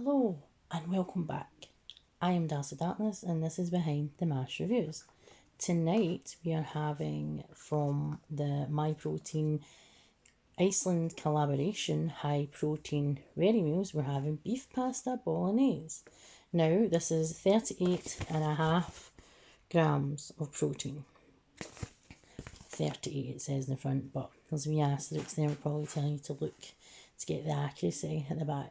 Hello and welcome back. I am Darcy Darkness and this is Behind the Mash Reviews. Tonight we are having from the MyProtein Iceland collaboration high protein ready meals, we're having beef pasta bolognese. Now this is 38.5 grams of protein. 38 it says in the front, but there's a wee asterisk there, we're probably telling you to look to get the accuracy at the back.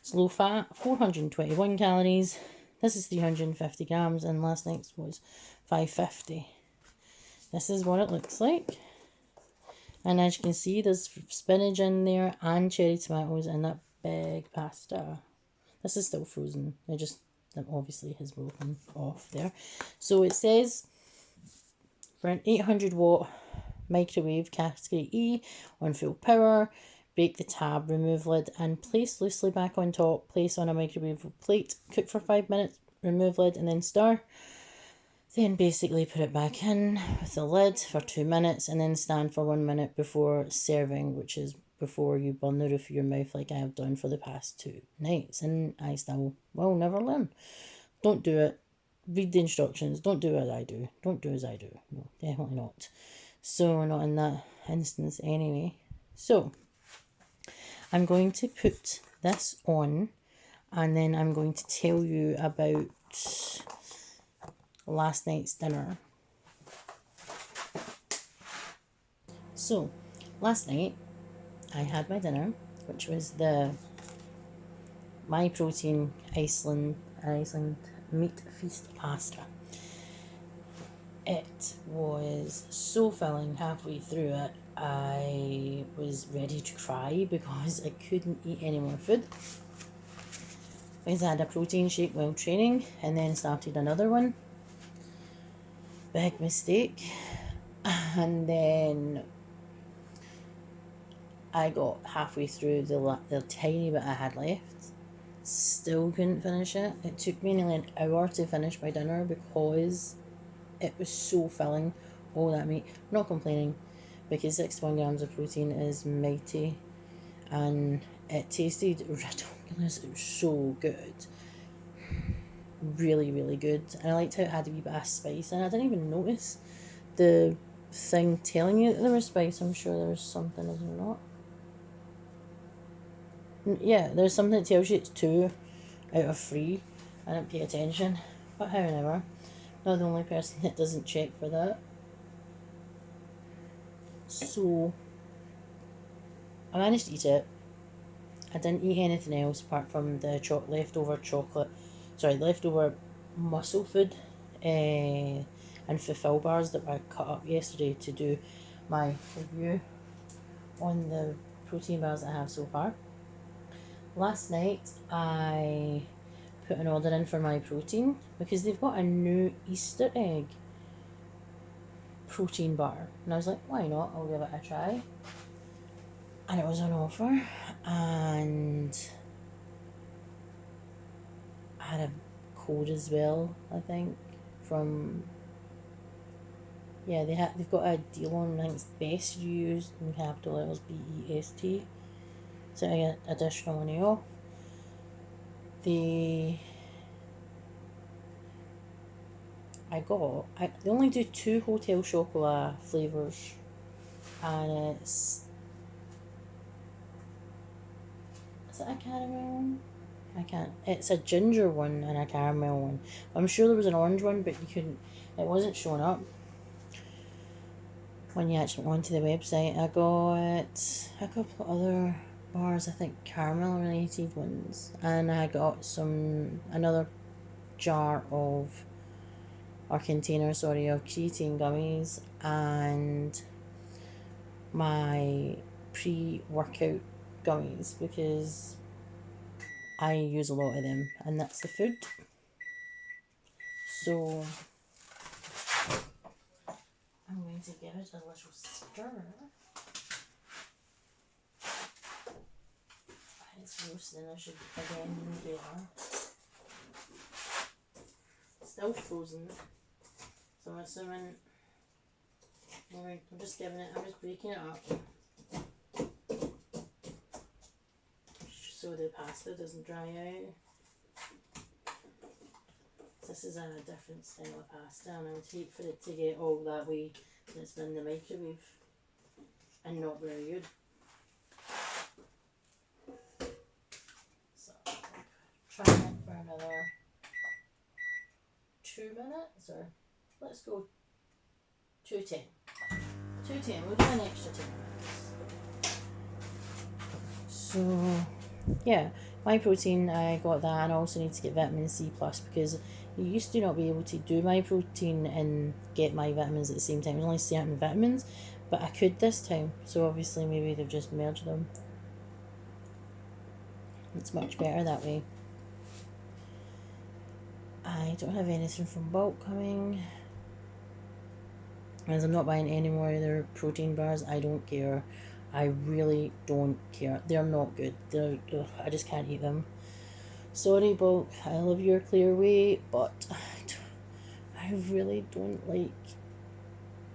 It's low fat, 421 calories. This is 350 grams and last night's was 550. This is what it looks like. And as you can see, there's spinach in there and cherry tomatoes and that big pasta. This is still frozen. It obviously has broken off there. So it says for an 800 watt microwave category E on full power. Break the tab, remove lid and place loosely back on top. Place on a microwave plate, cook for 5 minutes, remove lid and then stir. Then basically put it back in with the lid for 2 minutes and then stand for 1 minute before serving, which is before you burn the roof of your mouth like I have done for the past 2 nights. And I still will never learn. Don't do it. Read the instructions. Don't do as I do. Don't do as I do. No, definitely not. So not in that instance anyway. So I'm going to put this on and then I'm going to tell you about last night's dinner. So last night I had my dinner, which was the MyProtein Iceland meat feast pasta. It was so filling. Halfway through it I was ready to cry because I couldn't eat any more food. I had a protein shake while training and then started another one. Big mistake. And then I got halfway through the tiny bit I had left. Still couldn't finish it. It took me nearly an hour to finish my dinner because it was so filling. All that meat. I'm not complaining because 61 grams of protein is mighty and it tasted ridiculous. It was so good. Really, really good. And I liked how it had a wee bit of spice and I didn't even notice the thing telling you that there was spice. I'm sure there was something, is there not? Yeah, there's something that tells you it's 2 out of 3. I didn't pay attention. But however, not the only person that doesn't check for that. So I managed to eat it. I didn't eat anything else apart from the leftover muscle food and fulfill bars that were cut up yesterday to do my review on the protein bars I have so far. Last night I put an order in for MyProtein because they've got a new Easter egg protein bar and I was like, why not, I'll give it a try. And it was on offer and I had a code as well, I think, from, yeah, they've got a deal on, I think it's best used in capital letters, BEST, so I get additional money off. They only do 2 Hotel Chocolat flavours and is it a caramel one? It's a ginger one and a caramel one. I'm sure there was an orange one, but it wasn't showing up when you actually went onto the website. I got a couple of other bars, I think caramel related ones, and I got another jar of, or container, sorry, of creatine gummies and my pre-workout gummies because I use a lot of them, and that's the food. So I'm going to give it a little stir. It's roasting, I should again do that. Still frozen, so I'm assuming I'm just breaking it up. So so the pasta doesn't dry out. This is in a different style of pasta, and I would hate for it to get all that way when it's been in the microwave and not very good. So try it for another 2 minutes, or let's go 210. 210, we'll do an extra 10 minutes. So yeah, MyProtein, I got that, and I also need to get vitamin C plus, because you used to not be able to do MyProtein and get my vitamins at the same time. There's only certain vitamins, but I could this time, so obviously maybe they've just merged them. It's much better that way. I don't have anything from bulk coming, as I'm not buying any more of their protein bars. I don't care. I really don't care. They're not good. I just can't eat them. Sorry, bulk. I love your clear weight, but I really don't like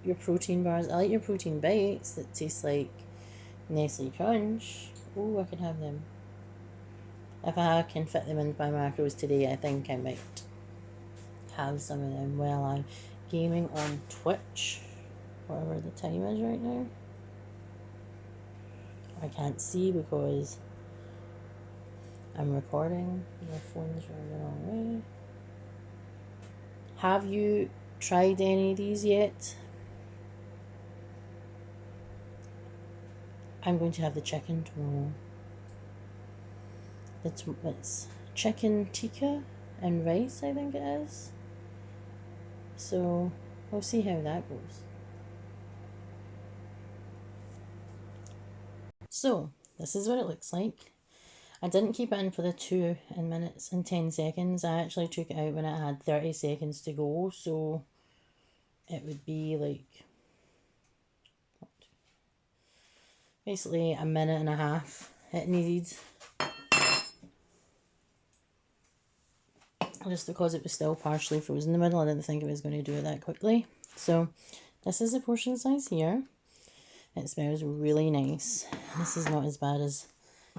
your protein bars. I like your protein bites that taste like Nestle Crunch. Oh, I can have them. If I can fit them into my macros today, I think I might have some of them while I'm gaming on Twitch, whatever the time is right now. I can't see because I'm recording. My phone's running the wrong way. Have you tried any of these yet? I'm going to have the chicken tomorrow. It's chicken tikka and rice, I think it is. So we'll see how that goes. So this is what it looks like. I didn't keep it in for the 2 minutes and 10 seconds. I actually took it out when it had 30 seconds to go, so it would be like basically a minute and a half it needed, just because it was still partially frozen in the middle. I didn't think it was going to do it that quickly. So this is the portion size here. It smells really nice. This is not as bad as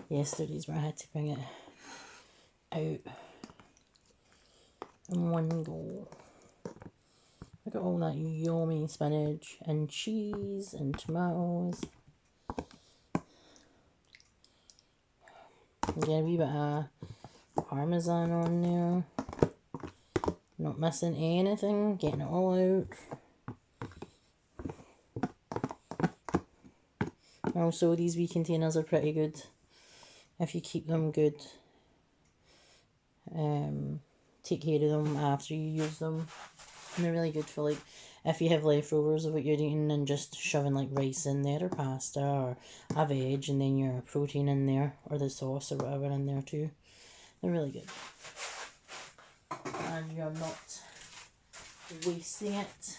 yesterday's where I had to bring it out in one go. Look at all that yummy spinach and cheese and tomatoes. Get a wee bit of parmesan on there. Not missing anything, getting it all out. Also, these wee containers are pretty good if you keep them good. Take care of them after you use them. And they're really good for, like, if you have leftovers of what you're eating and just shoving like rice in there, or pasta, or a veg, and then your protein in there, or the sauce or whatever in there too. They're really good. And you're not wasting it.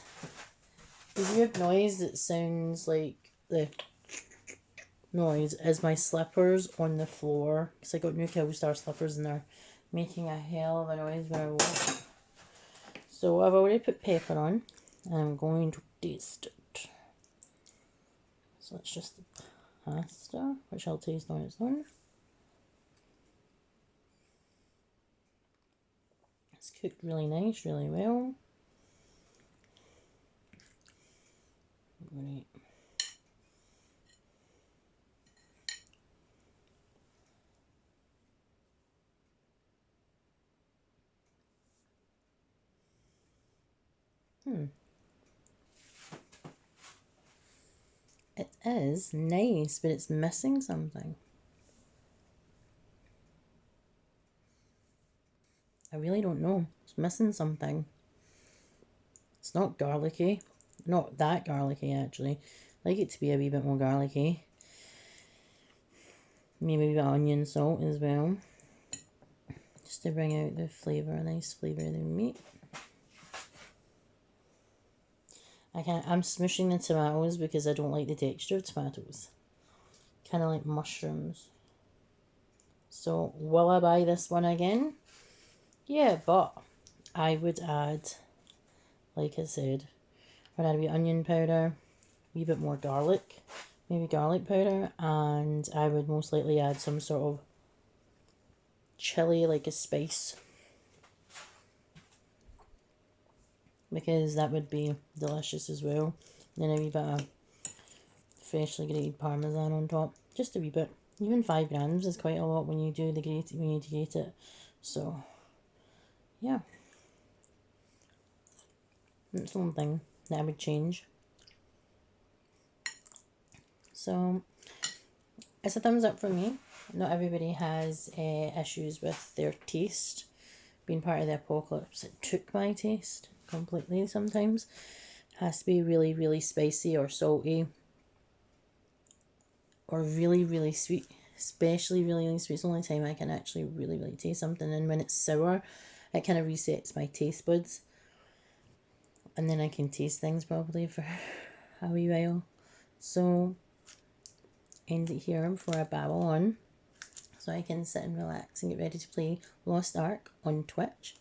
The weird noise that sounds like the noise is my slippers on the floor, because I got new Killstar slippers and they're making a hell of a noise when I walk. So I've already put pepper on, and I'm going to taste it. So it's just the pasta, which I'll taste on its own. It's cooked really nice, really well. Great. It is nice, but it's missing something. I really don't know. It's missing something. It's not garlicky. Not that garlicky, actually. I like it to be a wee bit more garlicky. Maybe a bit of onion salt as well, just to bring out the flavour, a nice flavour of the meat. I'm smushing the tomatoes because I don't like the texture of tomatoes. Kind of like mushrooms. So, will I buy this one again? Yeah, but I would add, like I said, I'd add a wee onion powder, a wee bit more garlic, maybe garlic powder, and I would most likely add some sort of chili, like a spice, because that would be delicious as well. And then a wee bit of freshly grated parmesan on top, just a wee bit. Even 5 grams is quite a lot when you do the when you grate it. So yeah, that's one thing that I would change. So it's a thumbs up for me. Not everybody has issues with their taste. Being part of the apocalypse, it took my taste completely sometimes. It has to be really, really spicy or salty or really, really sweet. Especially really, really sweet. It's the only time I can actually really, really taste something. And when it's sour, it kind of resets my taste buds. And then I can taste things probably for a wee while. So end it here before I babble on, so I can sit and relax and get ready to play Lost Ark on Twitch.